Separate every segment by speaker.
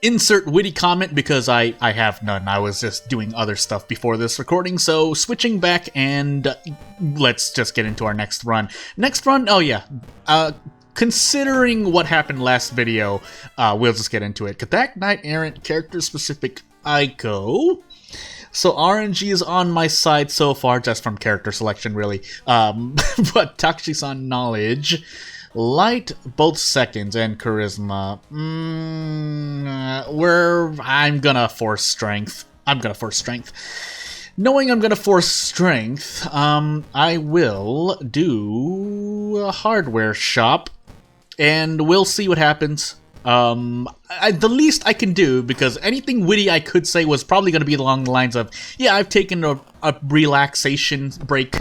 Speaker 1: Insert witty comment because I have none. I was just doing other stuff before this recording, so switching back and let's just get into our next run. Next run, oh yeah, considering what happened last video, we'll just get into it. Kathak Knight Errant, character-specific Ico. So RNG is on my side so far, just from character selection, really. But Takushi-san knowledge. Light, both seconds, and charisma. I'm gonna force strength. Knowing I'm gonna force strength, I will do a hardware shop, and we'll see what happens. The least I can do, because anything witty I could say was probably going to be along the lines of, yeah, I've taken a relaxation break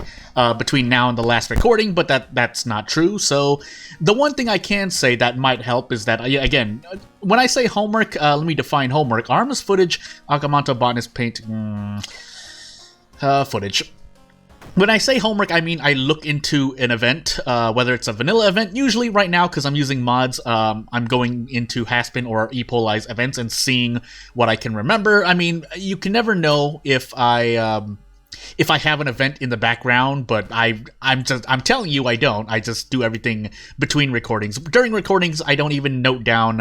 Speaker 1: between now and the last recording, but that's not true. So the one thing I can say that might help is that, again, when I say homework, let me define homework. Arms footage, Akamanto botanist paint, footage. When I say homework, I mean I look into an event, whether it's a vanilla event. Usually right now, because I'm using mods, I'm going into Haspin or Epolize events and seeing what I can remember. I mean, you can never know if I have an event in the background, but I'm telling you I don't. I just do everything between recordings. During recordings, I don't even note down,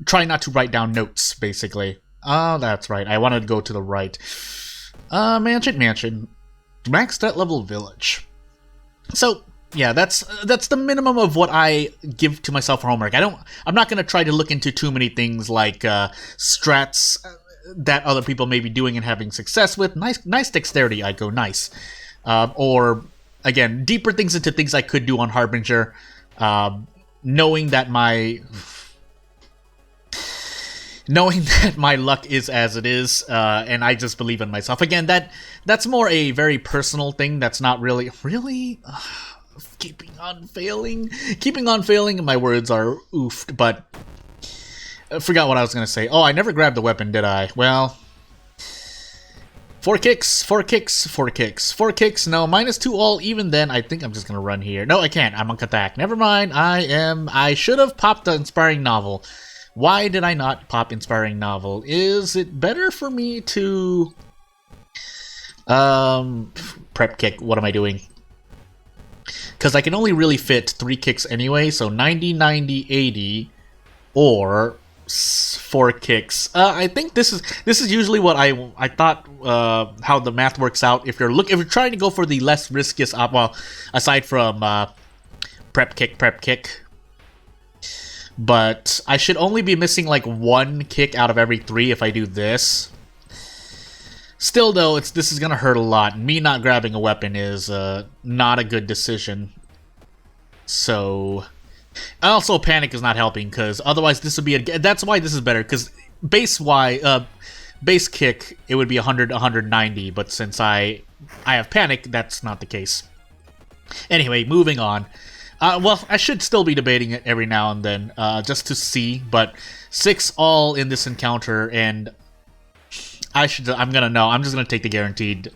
Speaker 1: try not to write down notes, basically. Oh, that's right. I wanted to go to the right. Mansion. Max stat level village. So yeah, that's the minimum of what I give to myself for homework. I'm not gonna try to look into too many things like strats that other people may be doing and having success with. Nice dexterity, I go nice. Or again, deeper things into things I could do on Harbinger, knowing that my luck is as it is, and I just believe in myself. Again, that's more a very personal thing. That's not really keeping on failing. My words are oofed, but I forgot what I was gonna say. Oh, I never grabbed the weapon, did I? Well, four kicks. No, -2 all. Even then, I think I'm just gonna run here. No, I can't. I'm on Kathak. Never mind. I should have popped the inspiring novel. Why did I not pop inspiring novel? Is it better for me to prep kick? What am I doing? Because I can only really fit 3 kicks anyway, so 90, 90, 80, or 4 kicks. I think this is usually what I thought how the math works out. If you're trying to go for the less riskiest well, aside from prep kick. But I should only be missing like 1 kick out of every 3 if I do this. Still though, this is gonna hurt a lot. Me not grabbing a weapon is not a good decision. So, also panic is not helping, because otherwise this would be that's why this is better, because base kick it would be 100, 190, but since I have panic, that's not the case. Anyway, moving on. Well, I should still be debating it every now and then, just to see, but 6 all in this encounter, and I'm just gonna take the guaranteed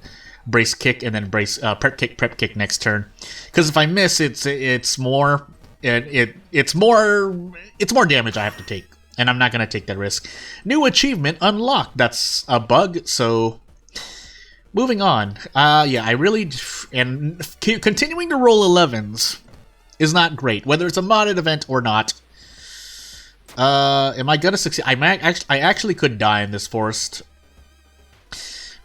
Speaker 1: brace kick and then prep kick next turn. Because if I miss, it's more damage I have to take, and I'm not gonna take that risk. New achievement unlocked. That's a bug, so moving on. Yeah, and continuing to roll 11s is not great, whether it's a modded event or not. Am I gonna succeed? I actually could die in this forest.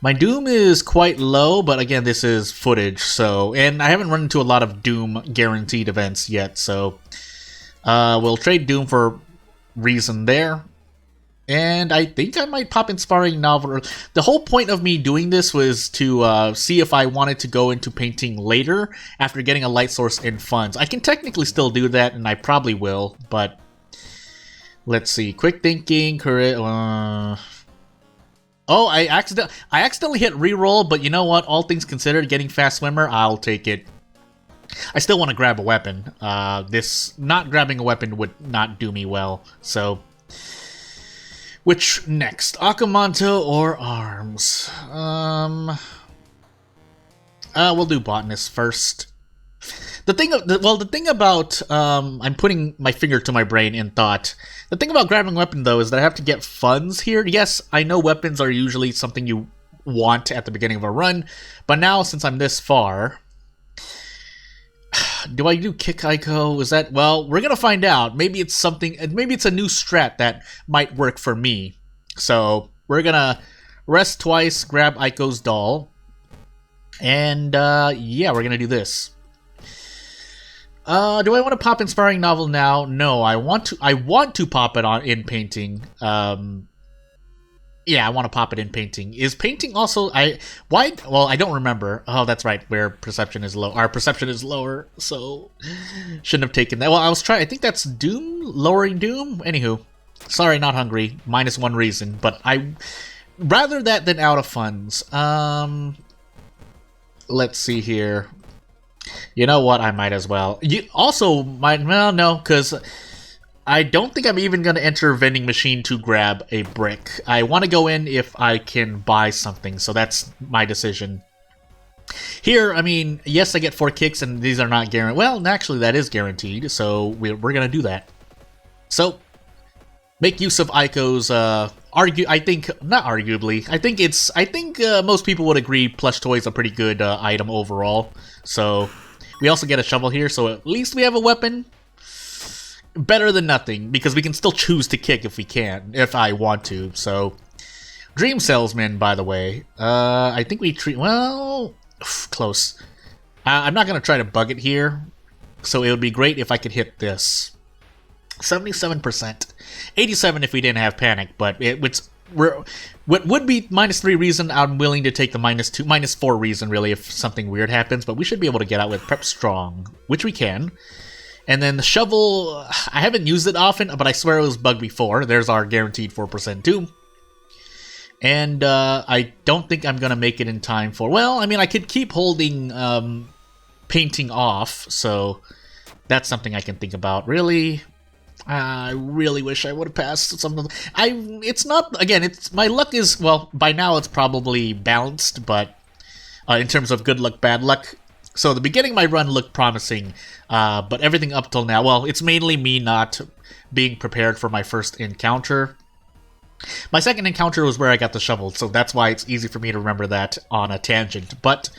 Speaker 1: My Doom is quite low, but again, this is footage, so... And I haven't run into a lot of Doom guaranteed events yet, so... we'll trade Doom for reason there. And I think I might pop inspiring novel. The whole point of me doing this was to see if I wanted to go into painting later after getting a light source and funds. I can technically still do that, and I probably will, but let's see. Quick thinking, oh, I accidentally hit reroll, but you know what? All things considered, getting fast swimmer, I'll take it. I still want to grab a weapon. This not grabbing a weapon would not do me well, so. Which next? Akamanto or arms? We'll do botanist first. The thing about I'm putting my finger to my brain in thought. The thing about grabbing a weapon though is that I have to get funds here. Yes, I know weapons are usually something you want at the beginning of a run, but now since I'm this far, do I do kick Ico? Is that, well, we're gonna find out. Maybe it's something. Maybe it's a new strat that might work for me. So we're gonna rest twice, grab Ico's doll, and yeah, we're gonna do this. Do I want to pop Inspiring Novel now? No, I want to pop it on in painting. Yeah, I want to pop it in painting. Is painting also why? Well, I don't remember. Oh, that's right. Where perception is low. Our perception is lower, so shouldn't have taken that. Well, I was trying. I think that's Doom, lowering Doom. Anywho, sorry, not hungry. -1 reason, but I rather that than out of funds. Let's see here. You know what? I might as well. You also might. Well, no, because I don't think I'm even going to enter a vending machine to grab a brick. I want to go in if I can buy something, so that's my decision. Here, I mean, yes, I get 4 kicks, and these are not guaranteed. Well, actually, that is guaranteed, so we're going to do that. So, make use of Ico's, I think most people would agree plush toy is a pretty good item overall. So, we also get a shovel here, so at least we have a weapon. Better than nothing, because we can still choose to kick if I want to. So, Dream Salesman, by the way. I think we treat, well, close. I'm not going to try to bug it here, so it would be great if I could hit this. 77%. 87 if we didn't have panic, but what would be -3 reason, I'm willing to take the -4 reason, really, if something weird happens, but we should be able to get out with Prep Strong, which we can. And then the shovel, I haven't used it often, but I swear it was bugged before. There's our guaranteed 4% too. And I don't think I'm going to make it in time for, well, I mean, I could keep holding painting off, so that's something I can think about. Really? I really wish I would have passed something. It's not, again, my luck is, well, by now it's probably balanced, but in terms of good luck, bad luck. So the beginning of my run looked promising, but everything up till now, well, it's mainly me not being prepared for my first encounter. My second encounter was where I got the shovel, so that's why it's easy for me to remember that on a tangent. But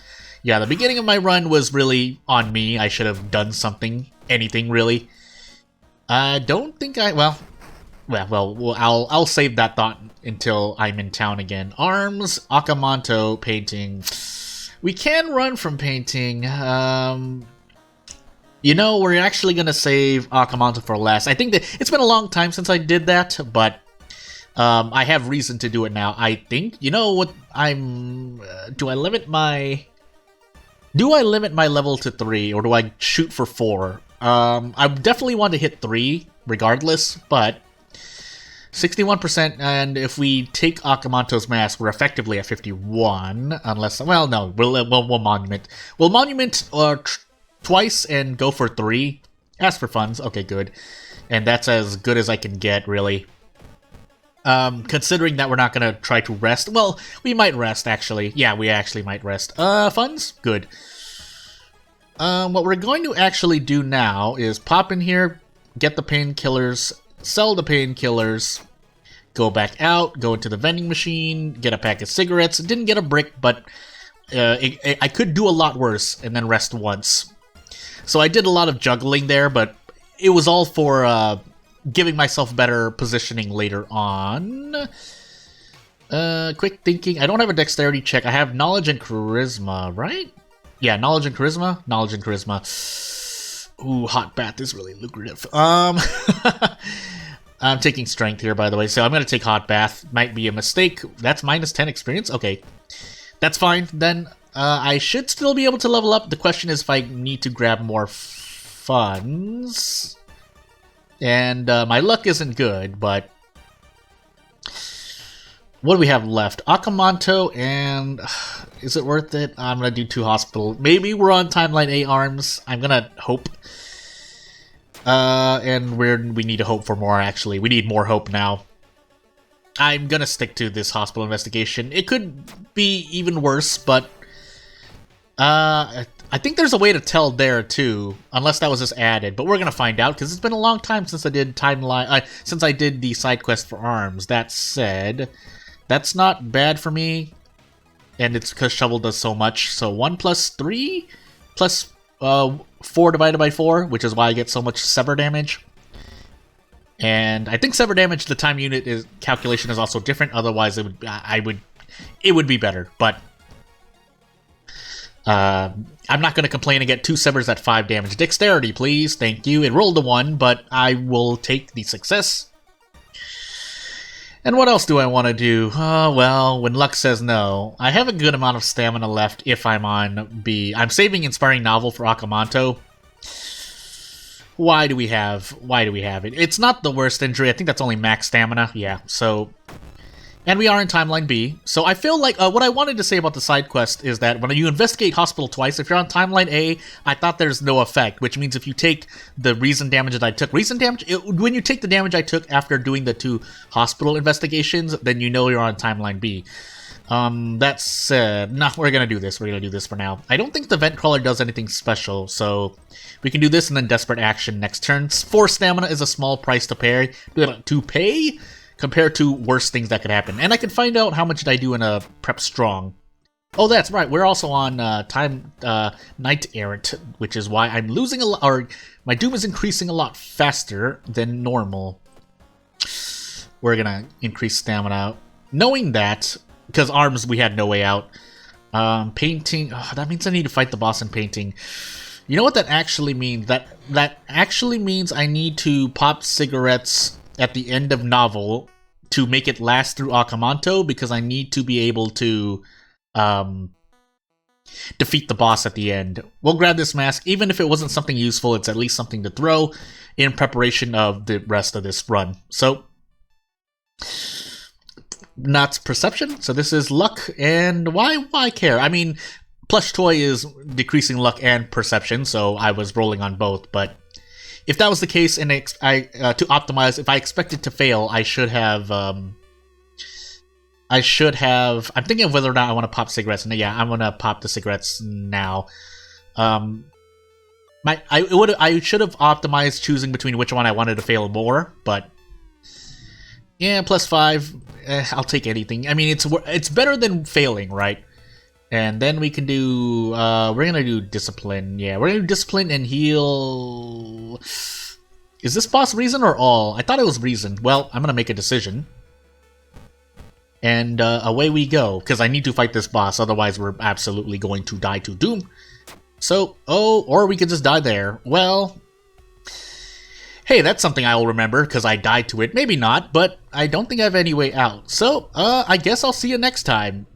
Speaker 1: yeah, the beginning of my run was really on me. I should have done something, anything really. I don't think well, I'll save that thought until I'm in town again. Arms, Akamanto, painting. We can run from painting. You know, we're actually gonna save Akamanto for last. I think that it's been a long time since I did that, but I have reason to do it now. I think. You know what? Do I limit my level to 3, or do I shoot for 4? I definitely want to hit 3, regardless, but 61%, and if we take Akamanto's mask, we're effectively at 51, unless, well, no, we'll monument. We'll monument twice and go for 3. Ask for funds, okay, good. And that's as good as I can get, really. Considering that we're not gonna try to rest, well, we might rest, actually. Yeah, we actually might rest. Funds? Good. What we're going to actually do now is pop in here, get the painkillers, sell the painkillers, go back out, go into the vending machine, get a pack of cigarettes. Didn't get a brick, but I could do a lot worse, and then rest once. So I did a lot of juggling there, but it was all for giving myself better positioning later on. Quick thinking. I don't have a dexterity check. I have knowledge and charisma, right? Yeah, knowledge and charisma. Knowledge and charisma. Ooh, hot bath is really lucrative. I'm taking strength here, by the way, so I'm gonna take hot bath. Might be a mistake. That's -10 experience. Okay, that's fine. Then I should still be able to level up. The question is if I need to grab more funds. And my luck isn't good, but what do we have left? Akamanto, and is it worth it? I'm gonna do 2 hospital. Maybe we're on timeline A arms. I'm gonna hope. And we need to hope for more, actually. We need more hope now. I'm gonna stick to this hospital investigation. It could be even worse, but I think there's a way to tell there too, unless that was just added. But we're gonna find out because it's been a long time since I did since I did the side quest for arms. That said, that's not bad for me, and it's because Shovel does so much. So 1 plus 3 plus 4 divided by 4, which is why I get so much sever damage. And I think sever damage, the time unit calculation is also different. Otherwise, it would be better, but. I'm not going to complain and get 2 severs at 5 damage. Dexterity, please. Thank you. It rolled a 1, but I will take the success. And what else do I want to do? Well, when luck says no, I have a good amount of stamina left if I'm on B. I'm saving Inspiring Novel for Akamanto. Why do we have it? It's not the worst injury. I think that's only max stamina. Yeah, so... And we are in Timeline B, so I feel like what I wanted to say about the side quest is that when you investigate Hospital twice, if you're on Timeline A, I thought there's no effect, which means if you take the reason damage that I took, when you take the damage I took after doing the 2 hospital investigations, then you know you're on Timeline B. That said, nah, we're gonna do this. We're gonna do this for now. I don't think the Vent Crawler does anything special, so we can do this and then Desperate Action next turn. 4 stamina is a small price to pay. Compared to worse things that could happen. And I can find out how much did I do in a Prep Strong. Oh, that's right. We're also on Knight Errant, which is why I'm losing a lot, or my Doom is increasing a lot faster than normal. We're gonna increase stamina. Knowing that, because arms we had no way out. Painting, that means I need to fight the boss in painting. You know what that actually means? That actually means I need to pop cigarettes at the end of novel to make it last through Akamanto, because I need to be able to defeat the boss at the end. We'll grab this mask. Even if it wasn't something useful, it's at least something to throw in preparation of the rest of this run. So, not perception. So this is luck, and why care? I mean, plush toy is decreasing luck and perception, so I was rolling on both, but if that was the case, and to optimize, if I expected to fail, I should have. I'm thinking of whether or not I want to pop cigarettes. And yeah, I'm gonna pop the cigarettes now. I should have optimized choosing between which one I wanted to fail more, but yeah, +5. I'll take anything. I mean, it's better than failing, right? And then we can do, we're gonna do Discipline. Yeah, we're gonna do Discipline and heal... Is this boss Reason or all? I thought it was Reason. Well, I'm gonna make a decision. And away we go, because I need to fight this boss, otherwise we're absolutely going to die to Doom. So, or we could just die there. Well, hey, that's something I will remember, because I died to it. Maybe not, but I don't think I have any way out. So, I guess I'll see you next time.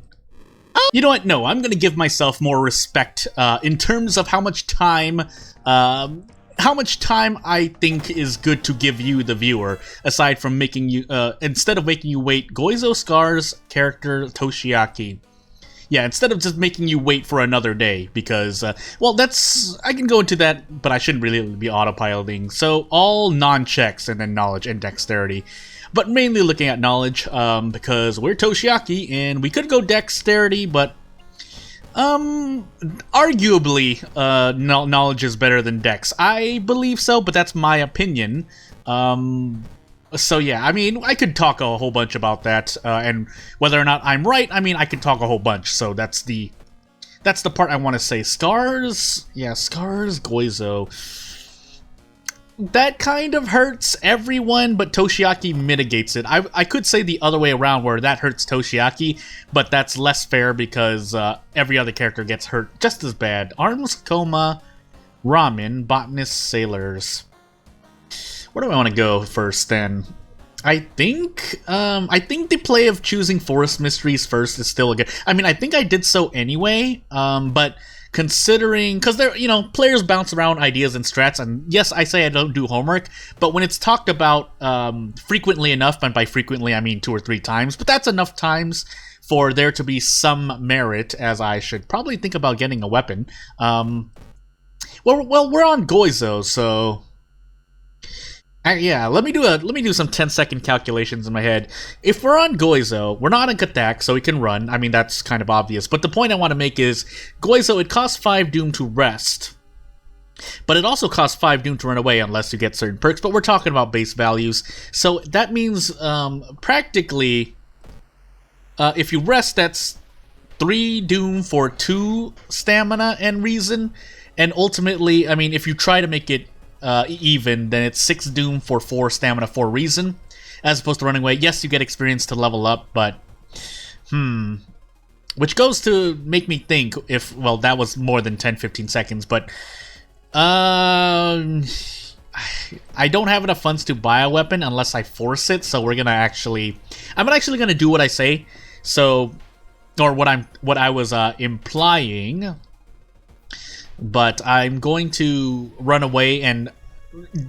Speaker 2: You know what? No, I'm going to give myself more respect in terms of how much time I think is good to give you, the viewer, aside from making you, instead of making you wait, Goizo Scar's character Toshiaki. Yeah, instead of just making you wait for another day, because, well, I can go into that, but I shouldn't really be autopiloting. So, all non-checks, and then knowledge and dexterity. But mainly looking at knowledge, because we're Toshiaki, and we could go dexterity, but arguably, knowledge is better than dex. I believe so, but that's my opinion. So yeah, I mean, I could talk a whole bunch about that, and whether or not I'm right, I mean, I could talk a whole bunch. So that's the part I want to say. Scars, yeah, Scars, Goizo. That kind of hurts everyone, but Toshiaki mitigates it. I could say the other way around, where that hurts Toshiaki, but that's less fair because every other character gets hurt just as bad. Arms, Coma, Ramen, Botanists, Sailors. Where do I want to go first, then? I think the play of choosing Forest Mysteries first is still a good... I mean, I think I did so anyway, but... Considering, because there, players bounce around ideas and strats, and yes, I say I don't do homework, but when it's talked about frequently enough, and by frequently I mean 2 or 3 times, but that's enough times for there to be some merit, as I should probably think about getting a weapon. Well, we're on Goizo, so Yeah, let me do some 10-second calculations in my head. If we're on Goizo, we're not on Katak, so we can run. I mean, that's kind of obvious. But the point I want to make is, Goizo, it costs 5 Doom to rest. But it also costs 5 Doom to run away unless you get certain perks. But we're talking about base values. So that means, practically, if you rest, that's 3 Doom for 2 stamina and reason. And ultimately, I mean, if you try to make it even, then it's 6 Doom for 4 stamina, 4 reason, as opposed to running away. Yes, you get experience to level up, but which goes to make me think if, well, that was more than 10-15 seconds, but I don't have enough funds to buy a weapon unless I force it, so I'm actually gonna do what I say, so, or what I was implying. But I'm going to run away and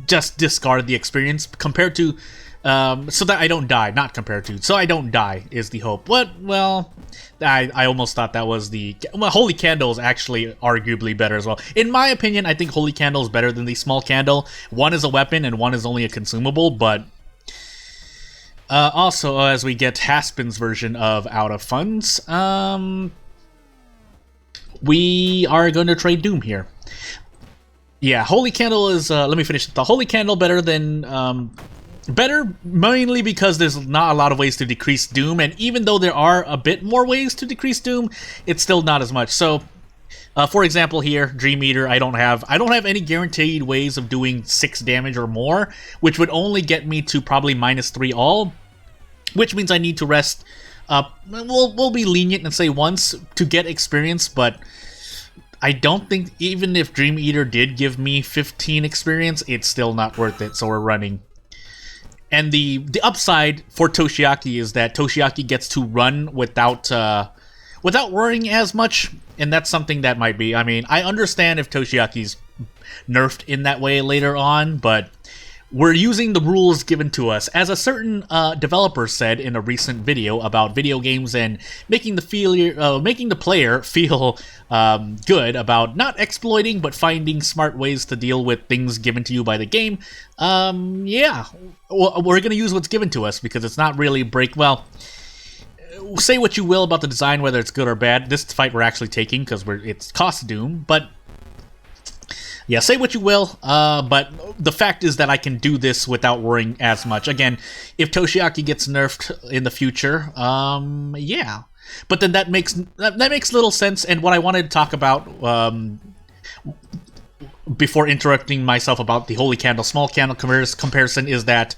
Speaker 2: just discard the experience compared to, so that I don't die. Not compared to, so I don't die is the hope. What? Well, I almost thought that was the... Well, Holy Candle is actually arguably better as well. In my opinion, I think Holy Candle is better than the Small Candle. One is a weapon and one is only a consumable, but... also, as we get Haspin's version of Out of Funds, we are going to trade Doom here. Yeah, Holy Candle is, let me finish the Holy Candle better than, better mainly because there's not a lot of ways to decrease Doom, and even though there are a bit more ways to decrease Doom, it's still not as much. So, for example here, Dream Eater, I don't have any guaranteed ways of doing 6 damage or more, which would only get me to probably -3 all, which means I need to rest. We'll be lenient and say once to get experience, but I don't think even if Dream Eater did give me 15 experience, it's still not worth it, so we're running. And the upside for Toshiaki is that Toshiaki gets to run without worrying as much, and that's something that might be... I mean, I understand if Toshiaki's nerfed in that way later on, but... We're using the rules given to us. As a certain developer said in a recent video about video games and making the player feel good about not exploiting but finding smart ways to deal with things given to you by the game, yeah, we're going to use what's given to us because it's not really well, say what you will about the design, whether it's good or bad. This fight we're actually taking because it's cost Doom, but... Yeah, say what you will, but the fact is that I can do this without worrying as much. Again, if Toshiaki gets nerfed in the future, yeah. But then that makes little sense, and what I wanted to talk about, before interrupting myself about the Holy Candle, Small Candle comparison is that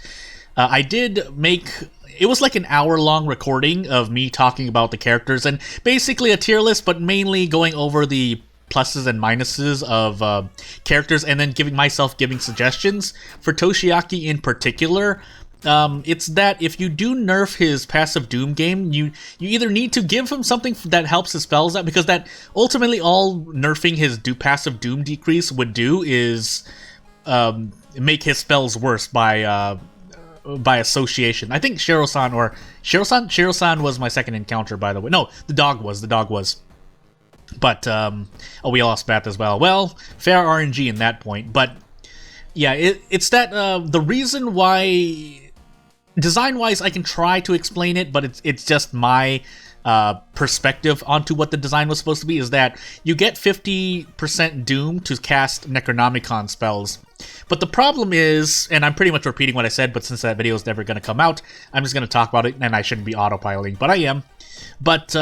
Speaker 2: I did make... It was like an hour-long recording of me talking about the characters, and basically a tier list, but mainly going over the pluses and minuses of characters, and then giving suggestions. For Toshiaki in particular, it's that if you do nerf his passive Doom game, you either need to give him something that helps his spells out, because that ultimately all nerfing his passive Doom decrease would do is make his spells worse by association. I think Shiro-san was my second encounter, by the way. No, the dog was. But, we lost Bath as well. Well, fair RNG in that point. But, yeah, it's that, the reason why, design-wise, I can try to explain it, but it's just my perspective onto what the design was supposed to be, is that you get 50% Doom to cast Necronomicon spells. But the problem is, and I'm pretty much repeating what I said, but since that video is never going to come out, I'm just going to talk about it, and I shouldn't be autopiloting, but I am. But,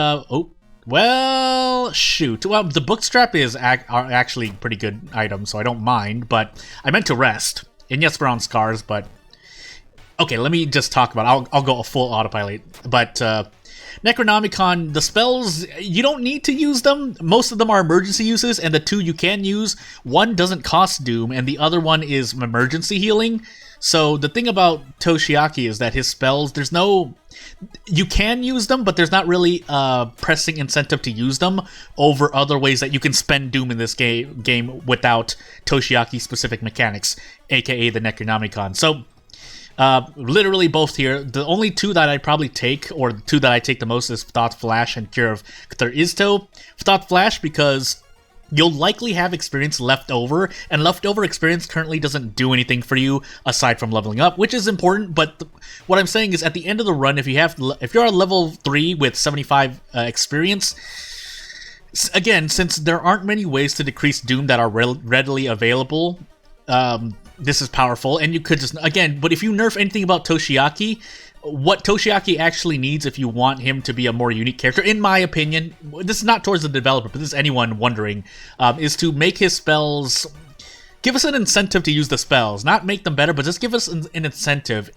Speaker 2: well, shoot. Well, the bookstrap are actually pretty good items, so I don't mind, but I meant to rest. And yes, we're on scars, but... Okay, let me just talk about it. I'll go a full autopilot. But, Necronomicon, the spells, you don't need to use them. Most of them are emergency uses, and the 2 you can use, one doesn't cost Doom, and the other one is emergency healing. So the thing about Toshiaki is that his spells, there's no... You can use them, but there's not really a pressing incentive to use them over other ways that you can spend Doom in this game without Toshiaki-specific mechanics, aka the Necronomicon. So, literally both here. The only 2 that I probably take, or the 2 that I take the most, is Thought Flash and Cure of Cthulhu. Thought Flash because
Speaker 1: you'll likely have experience left over, and leftover experience currently doesn't do anything for you aside from leveling up, which is important. But what I'm saying is, at the end of the run, if you're on level 3 with 75 experience, again, since there aren't many ways to decrease Doom that are readily available, this is powerful, and you could just, again, but if you nerf anything about Toshiaki, what Toshiaki actually needs if you want him to be a more unique character, in my opinion, this is not towards the developer, but this is anyone wondering, is to make his spells, give us an incentive to use the spells, not make them better, but just give us an incentive.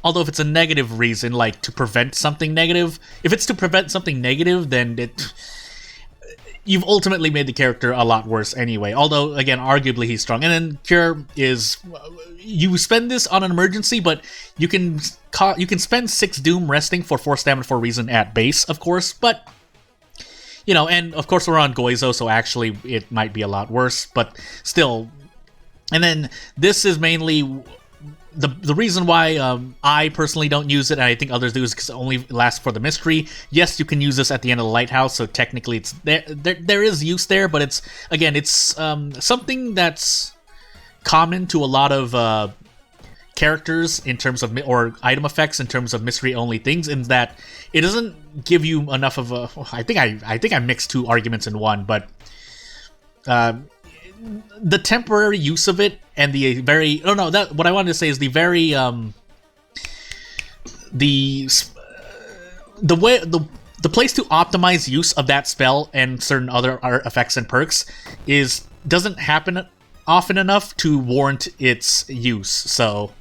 Speaker 1: Although if it's a negative reason, like to prevent something negative, if it's to prevent something negative, then you've ultimately made the character a lot worse anyway. Although, again, arguably he's strong. And then Cure is, you spend this on an emergency, but you can spend 6 Doom resting for 4 stamina for a reason at base, of course. But, you know, and of course we're on Goizo, so actually it might be a lot worse. But still, and then this is mainly the reason why I personally don't use it, and I think others do, is because it only lasts for the mystery. Yes, you can use this at the end of the lighthouse, so technically it's there is use there, but it's, again, it's something that's common to a lot of characters in terms of, or item effects in terms of mystery only things, in that it doesn't give you enough of a, I think I mixed 2 arguments in one, but the temporary use of it and the very, what I wanted to say is the very the place to optimize use of that spell and certain other effects and perks doesn't happen often enough to warrant its use. So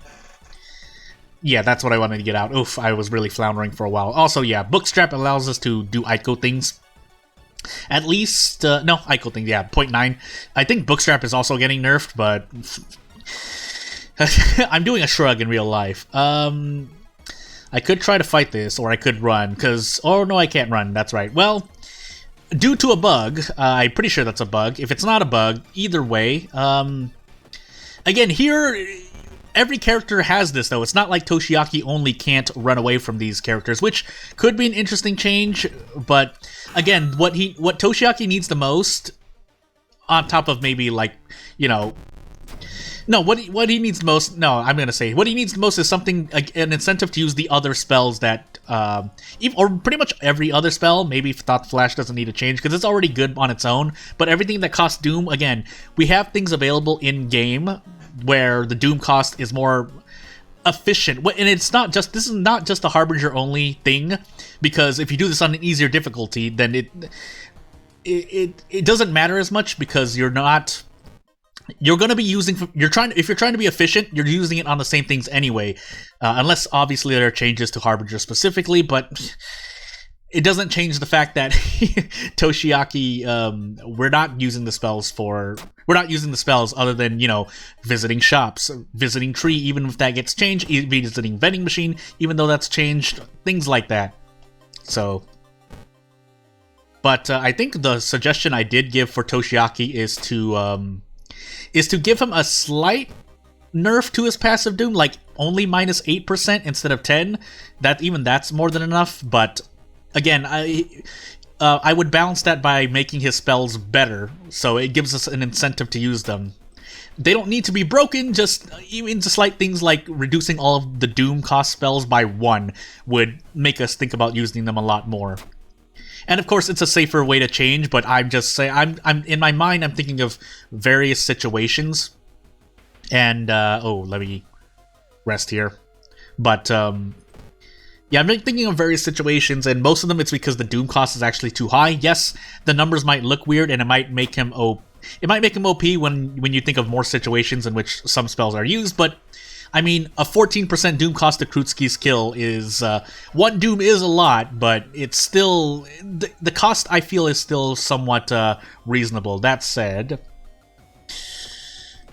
Speaker 1: yeah, that's what I wanted to get out. Oof, I was really floundering for a while. Also, yeah, Bookstrap allows us to do Ico things. At least, no, Ico thing, yeah, 0.9. I think Bookstrap is also getting nerfed, but I'm doing a shrug in real life. I could try to fight this, or I could run, because, oh no, I can't run, that's right. Well, due to a bug, I'm pretty sure that's a bug. If it's not a bug, either way, again, here, every character has this, though. It's not like Toshiaki only can't run away from these characters, which could be an interesting change, but again, what Toshiaki needs the most, on top of maybe, like, you know, no, what he needs the most, no, I'm gonna say, what he needs the most is something, like, an incentive to use the other spells that, or pretty much every other spell. Maybe Thought Flash doesn't need to change, because it's already good on its own, but everything that costs Doom, again, we have things available in-game where the Doom cost is more efficient, and it's not just, this is not just a Harbinger only thing, because if you do this on an easier difficulty, then it doesn't matter as much, because you're going to be using, if you're trying to be efficient, you're using it on the same things anyway, unless obviously there are changes to Harbinger specifically, but it doesn't change the fact that Toshiaki, we're not using the spells other than, you know, visiting shops, visiting tree, even if that gets changed, visiting vending machine, even though that's changed, things like that. So, but I think the suggestion I did give for Toshiaki is to give him a slight nerf to his passive Doom, like only minus 8% instead of 10. That's more than enough, but again, I would balance that by making his spells better, so it gives us an incentive to use them. They don't need to be broken, just even slight things like reducing all of the Doom cost spells by 1 would make us think about using them a lot more. And of course, it's a safer way to change, but I'm just saying, I'm in my mind, I'm thinking of various situations, and let me rest here. But yeah, I'm thinking of various situations, and most of them it's because the Doom cost is actually too high. Yes, the numbers might look weird, and it might make him OP when you think of more situations in which some spells are used, but I mean, a 14% Doom cost to Krutski's kill is, 1 Doom is a lot, but it's still, the cost I feel is still somewhat reasonable. That said,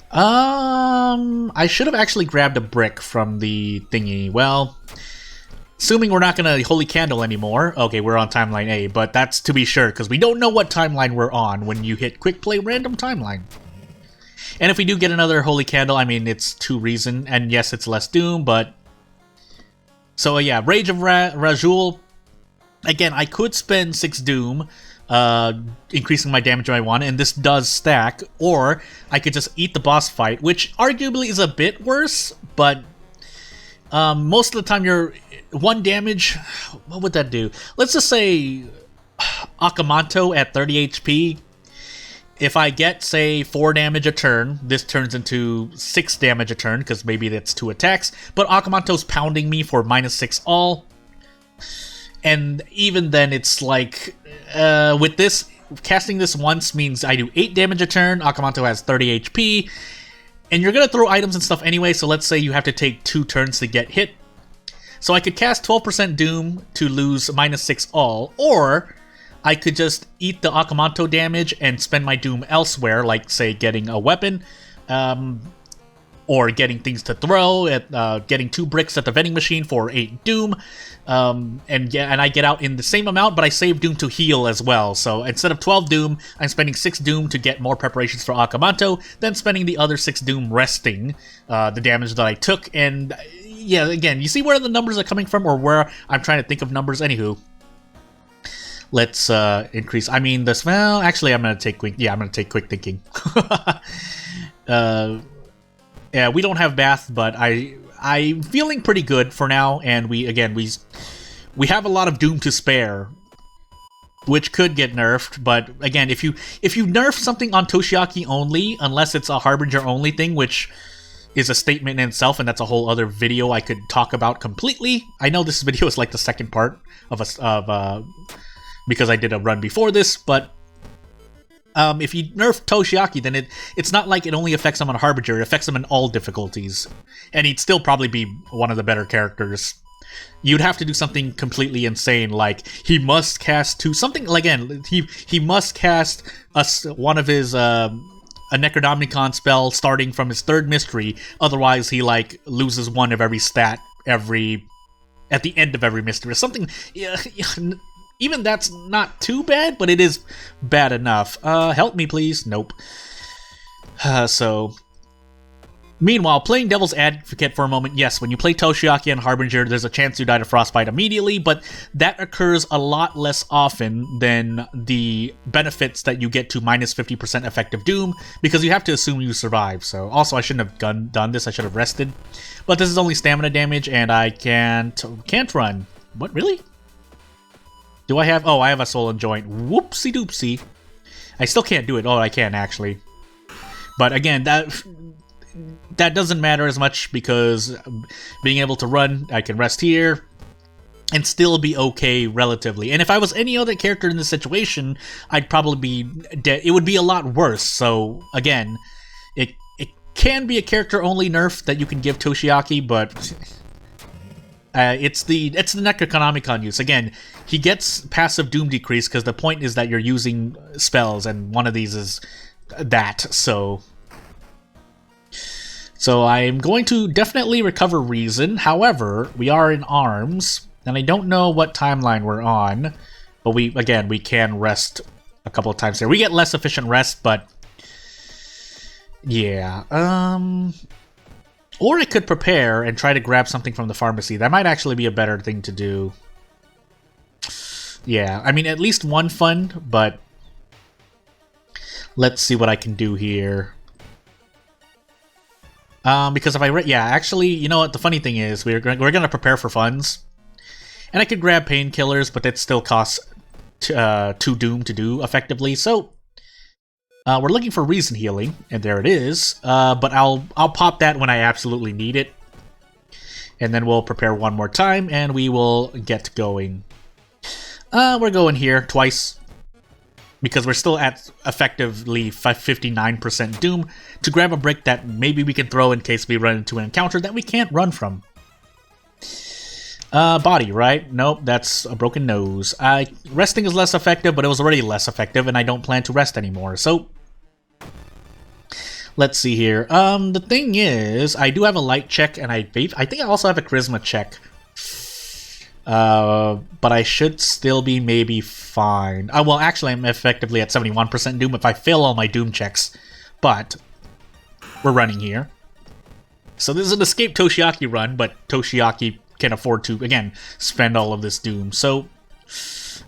Speaker 1: I should have actually grabbed a brick from the thingy. Well, assuming we're not gonna Holy Candle anymore. Okay, we're on Timeline A, but that's to be sure, because we don't know what timeline we're on when you hit Quick Play Random Timeline. And if we do get another Holy Candle, I mean, it's 2 reason, and yes, it's less Doom, but... So yeah, Rage of Rajul. Again, I could spend 6 Doom,
Speaker 2: increasing my damage if I want, and this does stack, or I could just eat the boss fight, which arguably is a bit worse, but most of the time you're 1 damage. What would that do? Let's just say Akamanto at 30 HP. If I get, say, 4 damage a turn, this turns into 6 damage a turn, because maybe that's 2 attacks, but Akamanto's pounding me for -6 all. And even then, it's like, with this, casting this once means I do 8 damage a turn, Akamanto has 30 HP, and you're going to throw items and stuff anyway, so let's say you have to take 2 turns to get hit. So I could cast 12% Doom to lose -6 all, or I could just eat the Akamanto damage and spend my Doom elsewhere, like, say, getting a weapon, or getting things to throw, getting 2 bricks at the vending machine for 8 Doom, and I get out in the same amount, but I save Doom to heal as well. So instead of 12 Doom, I'm spending 6 Doom to get more preparations for Akamanto, then spending the other 6 Doom resting the damage that I took. And yeah, again, you see where the numbers are coming from, or where I'm trying to think of numbers. Anywho, let's increase. I mean, this. Well, actually, I'm gonna take quick. Yeah, I'm gonna take quick thinking. Yeah, we don't have Bath, but I'm feeling pretty good for now, and we have a lot of Doom to spare, which could get nerfed. But again, if you nerf something on Toshiaki only, unless it's a Harbinger only thing, which is a statement in itself, and that's a whole other video I could talk about completely. I know this video is like the second part of because I did a run before this, but if you nerf Toshiaki, then it's not like it only affects him on Harbinger, it affects him in all difficulties. And he'd still probably be one of the better characters. You'd have to do something completely insane, like he must cast he must cast one of his a Necronomicon spell starting from his 3rd mystery, otherwise he like loses 1 of every stat at the end of every mystery. Something even that's not too bad, but it is bad enough. Help me, please. Nope. Meanwhile, playing devil's advocate for a moment, yes, when you play Toshiaki and Harbinger, there's a chance you die to Frostbite immediately, but that occurs a lot less often than the benefits that you get to -50% effective Doom, because you have to assume you survive. So, also, I shouldn't have done this, I should have rested. But this is only stamina damage, and I can't run. What, really? Do I have... Oh, I have a Swollen Joint. Whoopsie doopsie. I still can't do it. Oh, I can, actually. But again, that doesn't matter as much, because being able to run, I can rest here and still be okay relatively. And if I was any other character in this situation, I'd probably be dead. It would be a lot worse. So, again, it can be a character-only nerf that you can give Toshiaki, but... it's the Necronomicon use. Again, he gets passive Doom decrease because the point is that you're using spells, and one of these is that, so I'm going to definitely recover Reason. However, we are in arms, and I don't know what timeline we're on, but we can rest a couple of times here. We get less efficient rest, but yeah, or I could prepare and try to grab something from the pharmacy. That might actually be a better thing to do. Yeah, I mean, at least one fund, but let's see what I can do here. Because if actually, you know what? The funny thing is, we're gonna prepare for funds, and I could grab painkillers, but that still costs 2 Doom to do effectively. So we're looking for Reason Healing, and there it is. But I'll pop that when I absolutely need it, and then we'll prepare one more time, and we will get going. We're going here twice, because we're still at effectively 59% Doom, to grab a brick that maybe we can throw in case we run into an encounter that we can't run from. Body, right? Nope, that's a broken nose. Resting is less effective, but it was already less effective, and I don't plan to rest anymore, so... Let's see here. The thing is, I do have a light check, and I think I also have a charisma check. But I should still be maybe fine. Well, actually, I'm effectively at 71% Doom if I fail all my Doom checks. But we're running here. So this is an Escape Toshiaki run, but Toshiaki can afford to, again, spend all of this Doom. So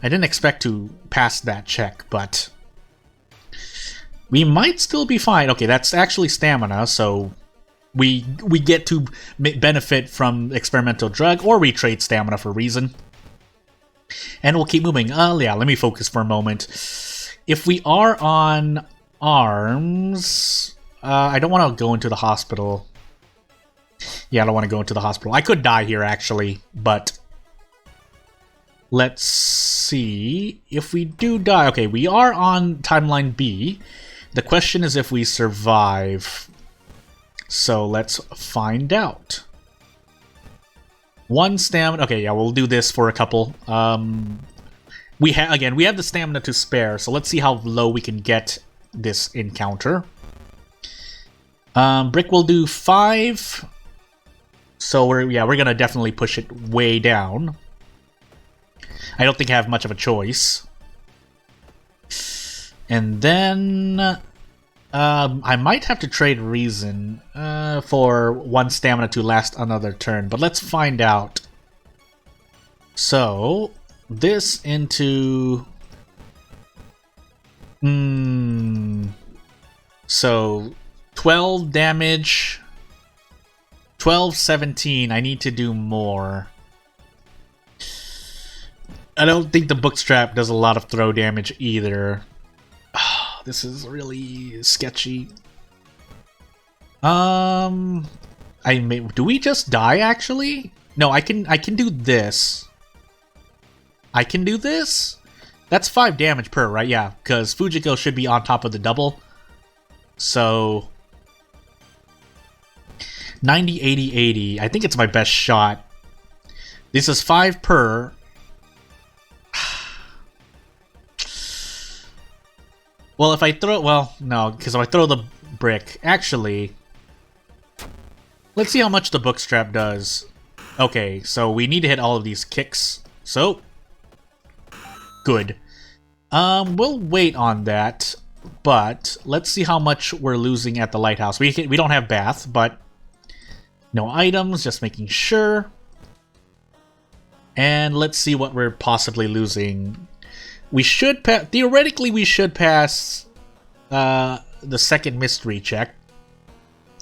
Speaker 1: I didn't expect to pass that check, but we might still be fine. Okay, that's actually stamina, so we get to benefit from experimental drug, or we trade stamina for reason. And we'll keep moving. Yeah, let me focus for a moment. If we are on arms, I don't want to go into the hospital. Yeah, I don't want to go into the hospital. I could die here, actually, but let's see if we do die. Okay, we are on timeline B. The question is if we survive. So let's find out. 1 stamina. Okay, yeah, we'll do this for a couple. We have the stamina to spare, so let's see how low we can get this encounter. Brick will do 5. So we're gonna definitely push it way down. I don't think I have much of a choice. And then I might have to trade reason for 1 stamina to last another turn, but let's find out. So this into so 12 damage, 12, 17. I need to do more. I don't think the bookstrap does a lot of throw damage either. This is really sketchy. Do we just die actually? No, I can do this. I can do this? That's 5 damage per, right? Yeah, because Fujiko should be on top of the double. So 90, 80, 80. I think it's my best shot. This is 5 per. Well, if I throw... Well, no, because if I throw the brick... Actually... Let's see how much the bookstrap does. Okay, so we need to hit all of these kicks. So... Good. We'll wait on that. But, let's see how much we're losing at the lighthouse. We don't have bath, but... No items, just making sure. And let's see what we're possibly losing. We should theoretically we should pass the second mystery check.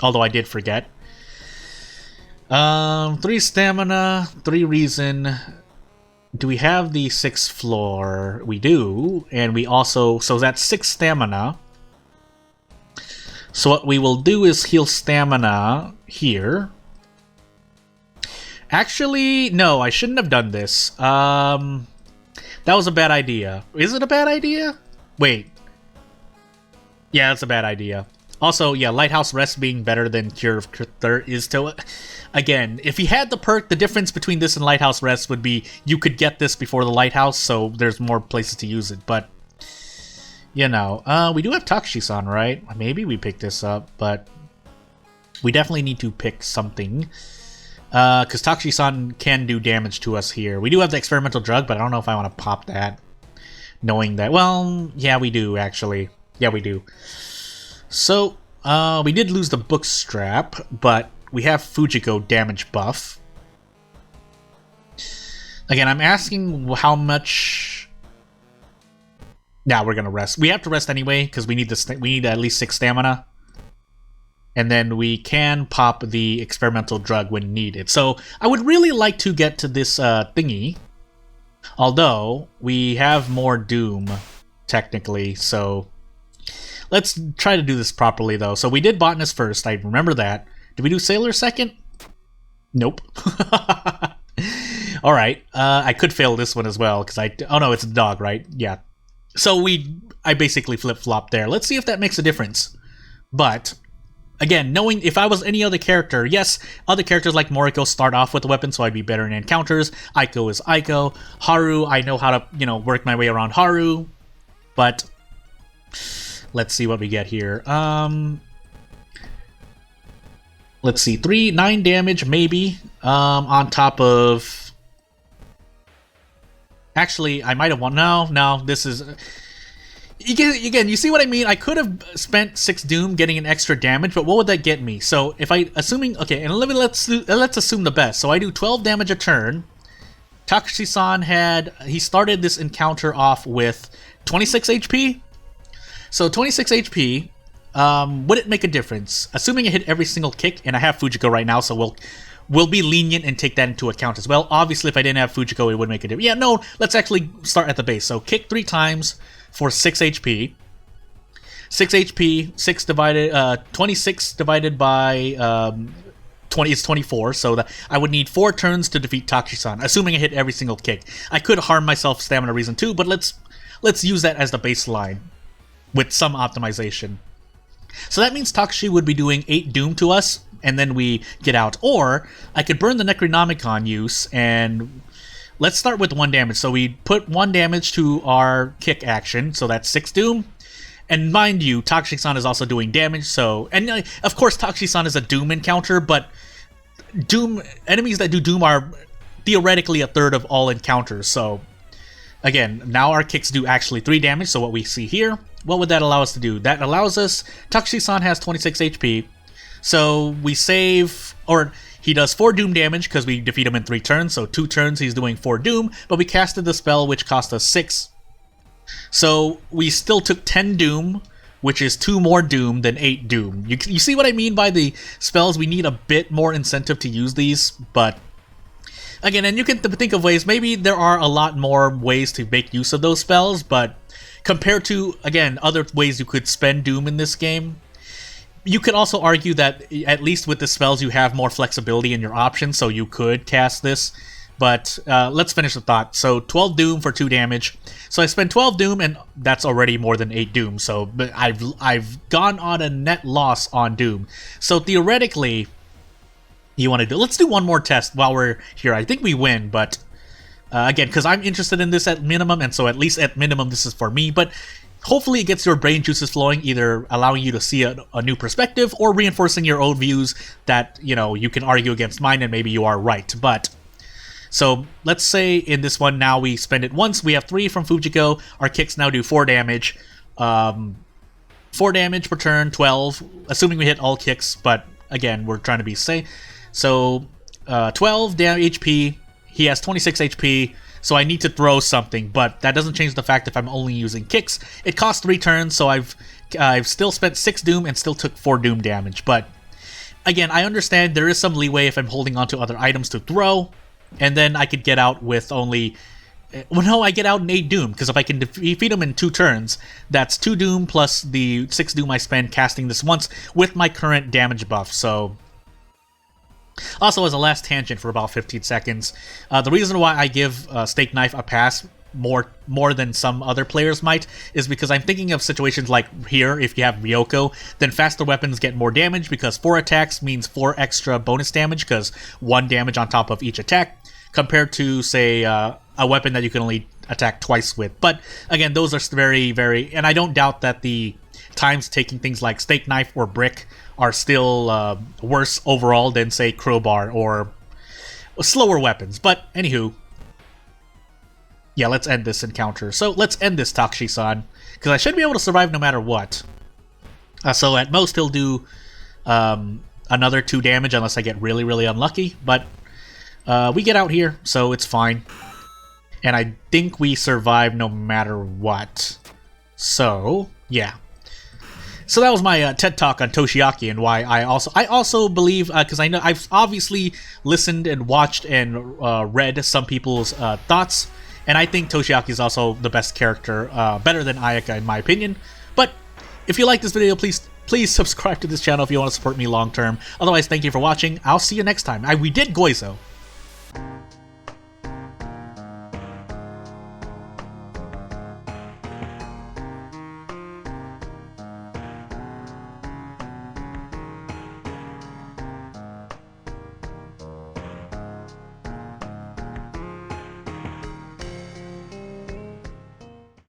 Speaker 1: Although I did forget. 3 stamina, 3 reason. Do we have the 6th floor? We do, and we also that's 6 stamina. So what we will do is heal stamina here. Actually, no, I shouldn't have done this. That was a bad idea. Is it a bad idea? Wait. Yeah, that's a bad idea. Also, yeah, Lighthouse Rest being better than Cure of Third is to... Again, if he had the perk, the difference between this and Lighthouse Rest would be you could get this before the Lighthouse, so there's more places to use it, but... You know, we do have Takushi-san, right? Maybe we pick this up, but... We definitely need to pick something. Because Takushi-san can do damage to us here. We do have the experimental drug, but I don't know if I want to pop that. Knowing that... Well, yeah, we do, actually. Yeah, we do. So, we did lose the bookstrap, but we have Fujiko damage buff. Again, I'm asking how much... Nah, we're gonna rest. We have to rest anyway, because we need at least 6 stamina. And then we can pop the experimental drug when needed. So, I would really like to get to this thingy. Although, we have more Doom, technically, so... Let's try to do this properly, though. So we did Botanist first, I remember that. Did we do Sailor second? Nope. Alright, I could fail this one as well, because oh no, it's a dog, right? Yeah. So I basically flip-flopped there. Let's see if that makes a difference. But... Again, knowing if I was any other character, yes, other characters like Moriko start off with a weapon, so I'd be better in encounters. Aiko is Aiko. Haru, I know how to, work my way around Haru. But let's see what we get here. Let's see, 9 damage, maybe, on top of... Actually, I might have won. No, this is... Again, you see what I mean? I could have spent 6 Doom getting an extra damage, but what would that get me? So if let's assume the best. So I do 12 damage a turn Takashi-san he started this encounter off with 26 HP. So 26 HP, would it make a difference? Assuming it hit every single kick, and I have Fujiko right now, so we'll be lenient and take that into account as well. Obviously, if I didn't have Fujiko, it would make a difference. Yeah, no, let's actually start at the base. So kick 3 times for 6 HP. 6 HP, 26 divided by 20 is 24, so that I would need 4 turns to defeat Takashi-san, assuming I hit every single kick. I could harm myself stamina reason too, but let's use that as the baseline with some optimization. So that means Takashi would be doing 8 Doom to us, and then we get out. Or I could burn the Necronomicon use, and let's start with 1 damage. So we put 1 damage to our kick action, so that's 6 Doom. And mind you, Takashi-san is also doing damage, so... And of course, Takashi-san is a Doom encounter, but enemies that do Doom are theoretically a third of all encounters, so... Again, now our kicks do actually 3 damage, so what we see here, what would that allow us to do? That allows us... Takashi-san has 26 HP, so we save... Or he does 4 Doom damage, because we defeat him in 3 turns, so 2 turns he's doing 4 Doom, but we casted the spell, which cost us 6. So we still took 10 Doom, which is 2 more Doom than 8 Doom. You see what I mean by the spells? We need a bit more incentive to use these, but again, and you can think of ways, maybe there are a lot more ways to make use of those spells, but compared to, again, other ways you could spend Doom in this game, you could also argue that at least with the spells you have more flexibility in your options, so you could cast this. But let's finish the thought. So 12 Doom for 2 damage. So I spend 12 Doom, and that's already more than 8 Doom. So but I've gone on a net loss on Doom. So theoretically, you want to do... Let's do one more test while we're here. I think we win, but again, because I'm interested in this at minimum, and so at least at minimum this is for me. But hopefully it gets your brain juices flowing, either allowing you to see a new perspective or reinforcing your own views that, you know, you can argue against mine and maybe you are right. But... So, let's say in this one now we spend it once, we have 3 from Fujiko, our kicks now do 4 damage. 4 damage per turn, 12, assuming we hit all kicks, but again, we're trying to be safe. So, 12 down HP, he has 26 HP, so I need to throw something, but that doesn't change the fact if I'm only using kicks. It costs 3 turns, so I've still spent 6 Doom and still took 4 Doom damage, but again, I understand there is some leeway if I'm holding on to other items to throw. And then I could get out with only... Well, no, I get out in 8 Doom, because if I can defeat him in 2 turns, that's 2 Doom plus the 6 Doom I spend casting this once with my current damage buff, so... Also, as a last tangent for about 15 seconds, the reason why I give Steak Knife a pass more than some other players might is because I'm thinking of situations like here, if you have Ryoko, then faster weapons get more damage because 4 attacks means 4 extra bonus damage because 1 damage on top of each attack, compared to, say, a weapon that you can only attack twice with. But again, those are very, very... And I don't doubt that the times taking things like Steak Knife or Brick are still worse overall than, say, Crowbar or slower weapons. But anywho, yeah, let's end this encounter. So let's end this Takashi-san, because I should be able to survive no matter what. So at most he'll do another 2 damage unless I get really, really unlucky. But we get out here, so it's fine. And I think we survive no matter what. So, yeah. So that was my TED Talk on Toshiaki and why I also believe, because I know I've obviously listened and watched and read some people's thoughts, and I think Toshiaki is also the best character, better than Ayaka in my opinion. But if you like this video, please subscribe to this channel if you want to support me long term. Otherwise, thank you for watching. I'll see you next time. We did Goizo.